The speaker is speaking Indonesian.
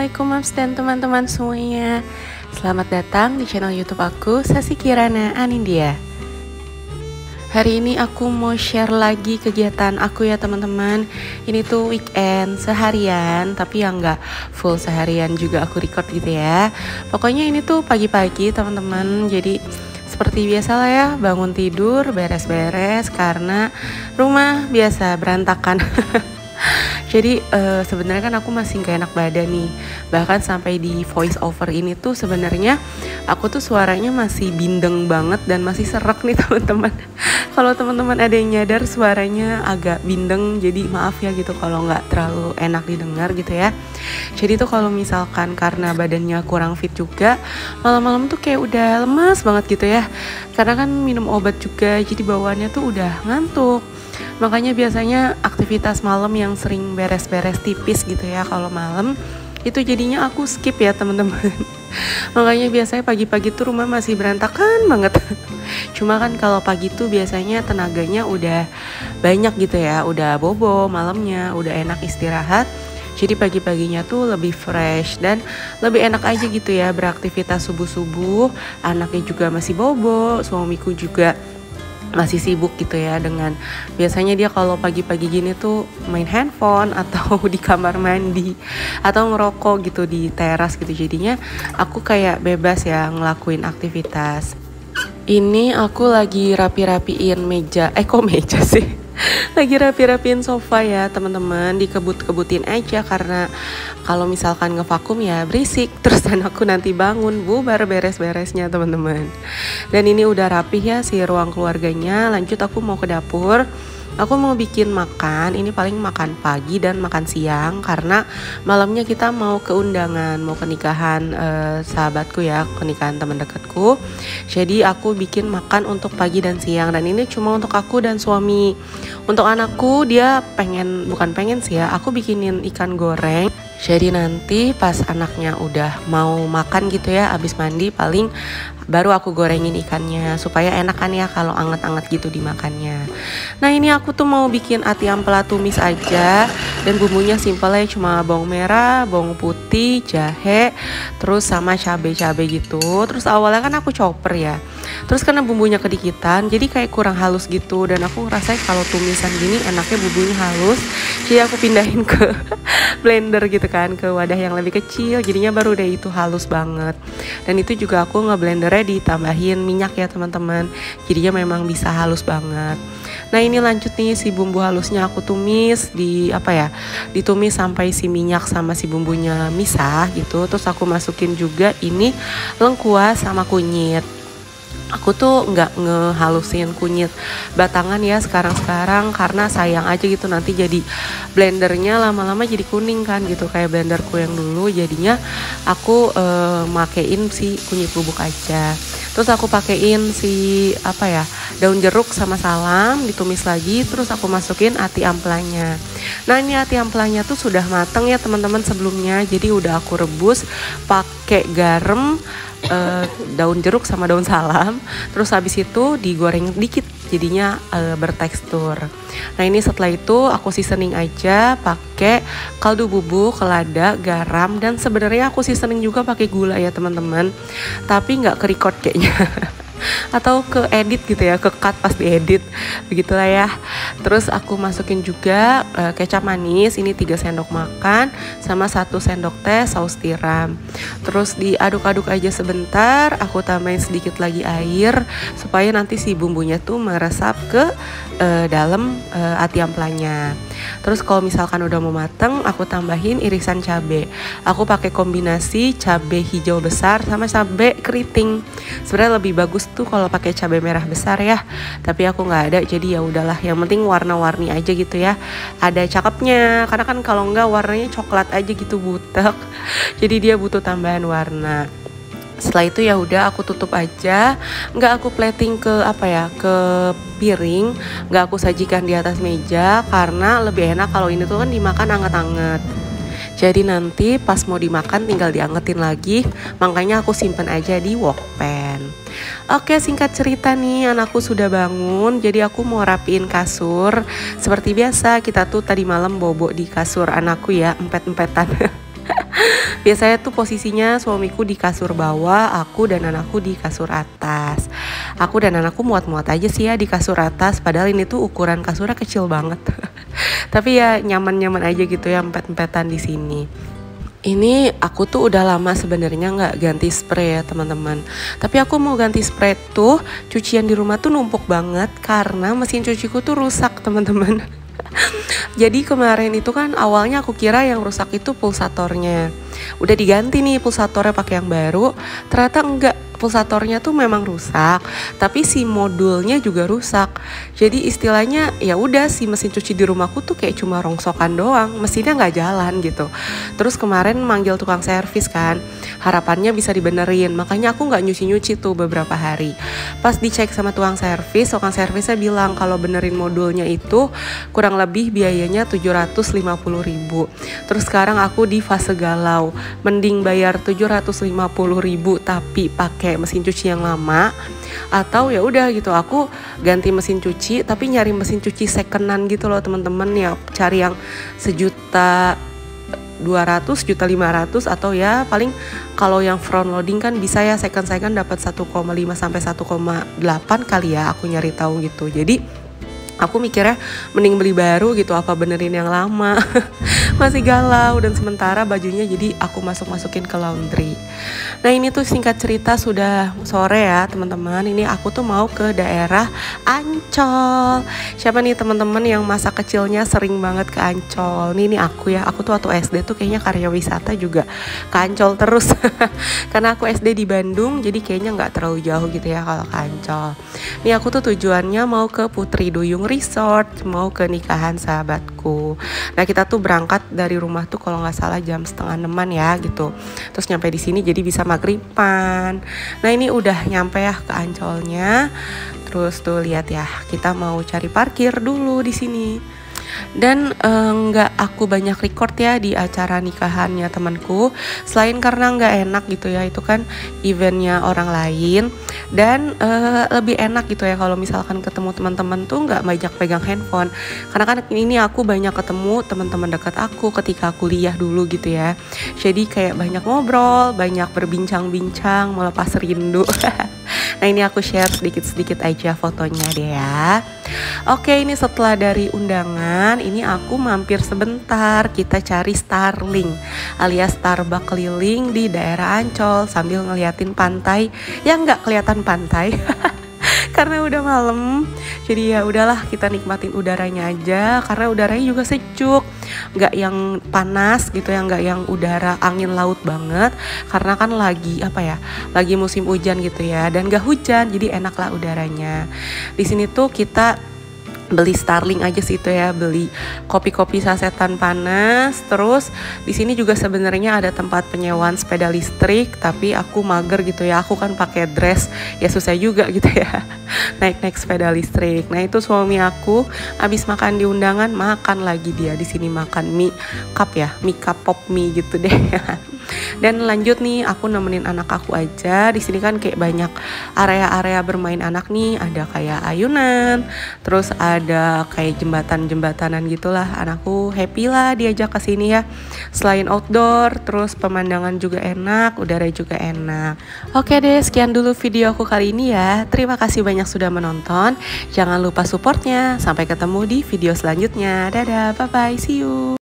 Assalamualaikum Mams dan teman-teman semuanya. Selamat datang di channel YouTube aku, Sasi Kirana Anindya. Hari ini aku mau share lagi kegiatan aku ya teman-teman. Ini tuh weekend seharian, tapi yang nggak full seharian juga aku record gitu ya. Pokoknya ini tuh pagi-pagi teman-teman. Jadi seperti biasa lah ya, bangun tidur, beres-beres karena rumah biasa berantakan. Jadi sebenarnya kan aku masih gak enak badan nih. Bahkan sampai di voice over ini tuh sebenarnya aku tuh suaranya masih bindeng banget dan masih serak nih teman-teman. Kalau teman-teman ada yang nyadar suaranya agak bindeng, jadi maaf ya gitu kalau nggak terlalu enak didengar gitu ya. Jadi tuh kalau misalkan karena badannya kurang fit juga, malam-malam tuh kayak udah lemas banget gitu ya. Karena kan minum obat juga, jadi bawaannya tuh udah ngantuk. Makanya biasanya aktivitas malam yang sering beres-beres tipis gitu ya kalau malam itu jadinya aku skip ya teman-teman. Makanya biasanya pagi-pagi tuh rumah masih berantakan banget. Cuma kan kalau pagi tuh biasanya tenaganya udah banyak gitu ya, udah bobo malamnya, udah enak istirahat. Jadi pagi-paginya tuh lebih fresh dan lebih enak aja gitu ya beraktivitas subuh-subuh. Anaknya juga masih bobo, suamiku juga masih sibuk gitu ya dengan biasanya dia kalau pagi-pagi gini tuh main handphone atau di kamar mandi atau ngerokok gitu di teras gitu. Jadinya aku kayak bebas ya ngelakuin aktivitas. Ini aku lagi rapi-rapiin meja, kok meja sih? Lagi rapi-rapiin sofa ya teman-teman, dikebut-kebutin aja karena kalau misalkan ngevakum ya berisik terus dan aku nanti bangun bubar beres-beresnya teman-teman. Dan ini udah rapih ya si ruang keluarganya. Lanjut aku mau ke dapur. Aku mau bikin makan, ini paling makan pagi dan makan siang karena malamnya kita mau ke undangan, mau ke nikahan sahabatku ya, ke nikahan teman dekatku. Jadi aku bikin makan untuk pagi dan siang dan ini cuma untuk aku dan suami. Untuk anakku dia bukan pengen sih ya, aku bikinin ikan goreng. Jadi nanti pas anaknya udah mau makan gitu ya, abis mandi paling baru aku gorengin ikannya supaya enak kan ya kalau anget-anget gitu dimakannya. Nah ini aku tuh mau bikin ati ampela tumis aja dan bumbunya simpel ya, cuma bawang merah, bawang putih, jahe, terus sama cabai-cabai gitu. Terus awalnya kan aku chopper ya, terus karena bumbunya kedikitan jadi kayak kurang halus gitu dan aku ngerasa kalau tumisan gini enaknya bumbunya halus. Jadi aku pindahin ke blender gitu kan, ke wadah yang lebih kecil, jadinya baru deh itu halus banget. Dan itu juga aku ngeblendernya ditambahin minyak ya teman-teman, jadinya memang bisa halus banget. Nah ini lanjut nih si bumbu halusnya aku tumis ditumis sampai si minyak sama si bumbunya misah gitu. Terus aku masukin juga ini lengkuas sama kunyit. Aku tuh nggak ngehalusin kunyit batangan ya sekarang karena sayang aja gitu nanti jadi blendernya lama-lama jadi kuning kan gitu kayak blenderku yang dulu. Jadinya aku makein si kunyit bubuk aja. Terus aku pakein si daun jeruk sama salam ditumis lagi. Terus aku masukin ati ampelanya. Nah ini ati ampelanya tuh sudah mateng ya teman-teman sebelumnya. Jadi udah aku rebus pakai garam, daun jeruk sama daun salam. Terus habis itu digoreng dikit jadinya bertekstur. Nah ini setelah itu aku seasoning aja pakai kaldu bubuk, lada, garam dan sebenarnya aku seasoning juga pakai gula ya teman-teman. Tapi nggak ke record kayaknya. Atau ke edit gitu ya, ke cut pas diedit begitulah ya. Terus aku masukin juga kecap manis, ini 3 sendok makan sama 1 sendok teh saus tiram. Terus diaduk-aduk aja sebentar, aku tambahin sedikit lagi air supaya nanti si bumbunya tuh meresap ke dalam ati ampelanya. Terus kalau misalkan udah mau mateng, aku tambahin irisan cabai. Aku pakai kombinasi cabai hijau besar sama cabai keriting. Sebenarnya lebih bagus tuh kalau pakai cabai merah besar ya. Tapi aku nggak ada, jadi ya udahlah. Yang penting warna-warni aja gitu ya. Ada cakepnya, karena kan kalau nggak warnanya coklat aja gitu butek. Jadi dia butuh tambahan warna. Setelah itu ya udah aku tutup aja, nggak aku plating ke piring, nggak aku sajikan di atas meja karena lebih enak kalau ini tuh kan dimakan anget-anget. Jadi nanti pas mau dimakan tinggal diangetin lagi, makanya aku simpen aja di wok pan. Oke, singkat cerita nih anakku sudah bangun, jadi aku mau rapiin kasur. Seperti biasa kita tuh tadi malam bobo di kasur anakku ya, empet-empetan. Biasanya tuh posisinya suamiku di kasur bawah, aku dan anakku di kasur atas. Aku dan anakku muat-muat aja sih ya di kasur atas, padahal ini tuh ukuran kasurnya kecil banget. Tapi ya nyaman-nyaman aja gitu ya, empet-empetan di sini. Ini aku tuh udah lama sebenarnya nggak ganti spray ya teman-teman. Tapi aku mau ganti spray tuh, cucian di rumah tuh numpuk banget karena mesin cuciku tuh rusak teman-teman. Jadi kemarin itu kan awalnya aku kira yang rusak itu pulsatornya. Udah diganti nih pulsatornya pakai yang baru, ternyata enggak. Pulsatornya tuh memang rusak, tapi si modulnya juga rusak. Jadi istilahnya ya udah si mesin cuci di rumahku tuh kayak cuma rongsokan doang, mesinnya nggak jalan gitu. Terus kemarin manggil tukang servis kan, harapannya bisa dibenerin. Makanya aku nggak nyuci-nyuci tuh beberapa hari. Pas dicek sama tukang servisnya bilang kalau benerin modulnya itu kurang lebih biayanya 750.000. Terus sekarang aku di fase galau, mending bayar 750.000 tapi pakai mesin cuci yang lama, atau ya udah gitu aku ganti mesin cuci tapi nyari mesin cuci secondan gitu loh teman-teman, ya cari yang 1.200.000, 1.500.000, atau ya paling kalau yang front loading kan bisa ya second dapat 1,5 sampai 1,8 kali ya aku nyari tahu gitu. Jadi aku mikirnya mending beli baru gitu, apa benerin yang lama. Masih galau, dan sementara bajunya jadi aku masukin ke laundry. Nah ini tuh singkat cerita sudah sore ya teman-teman. Ini aku tuh mau ke daerah Ancol. Siapa nih teman-teman yang masa kecilnya sering banget ke Ancol? Ini aku ya, aku tuh waktu SD tuh kayaknya karya wisata juga ke Ancol terus. Karena aku SD di Bandung, jadi kayaknya nggak terlalu jauh gitu ya kalau ke Ancol. Nih aku tuh tujuannya mau ke Putri Duyung Resort, mau ke nikahan sahabatku. Nah kita tuh berangkat dari rumah tuh kalau nggak salah jam 5:30 ya gitu. Terus nyampe di sini jadi bisa magriban. Nah ini udah nyampe ya ke Ancolnya. Terus tuh lihat ya, kita mau cari parkir dulu di sini. Dan nggak aku banyak record ya di acara nikahannya temanku, selain karena nggak enak gitu ya, itu kan eventnya orang lain. Dan lebih enak gitu ya kalau misalkan ketemu teman-teman tuh nggak banyak pegang handphone, karena kan ini aku banyak ketemu teman-teman dekat aku ketika kuliah dulu gitu ya, jadi kayak banyak ngobrol, banyak berbincang-bincang, melepas rindu. Nah ini aku share sedikit-sedikit aja fotonya deh ya. Oke, ini setelah dari undangan, ini aku mampir sebentar, kita cari Starling alias Starbucks keliling di daerah Ancol sambil ngeliatin pantai yang nggak kelihatan pantai. Karena udah malam, jadi ya udahlah kita nikmatin udaranya aja, karena udaranya juga sejuk, nggak yang panas gitu ya, nggak yang udara angin laut banget, karena kan lagi lagi musim hujan gitu ya, dan nggak hujan jadi enak lah udaranya. Di sini tuh kita beli Starling aja sih itu ya, beli kopi-kopi sasetan panas. Terus di sini juga sebenarnya ada tempat penyewaan sepeda listrik, tapi aku mager gitu ya, aku kan pakai dress ya, susah juga gitu ya naik sepeda listrik. Nah itu suami aku abis makan di undangan, makan lagi dia di sini, makan mie cup ya, mie cup pop mie gitu deh. Dan lanjut nih aku nemenin anak aku aja. Di sini kan kayak banyak area-area bermain anak nih, ada kayak ayunan, terus ada kayak jembatan-jembatanan gitulah. Anakku happy lah diajak ke sini ya. Selain outdoor, terus pemandangan juga enak, udara juga enak. Oke deh, sekian dulu video aku kali ini ya. Terima kasih banyak sudah menonton. Jangan lupa supportnya. Sampai ketemu di video selanjutnya. Dadah, bye bye, see you.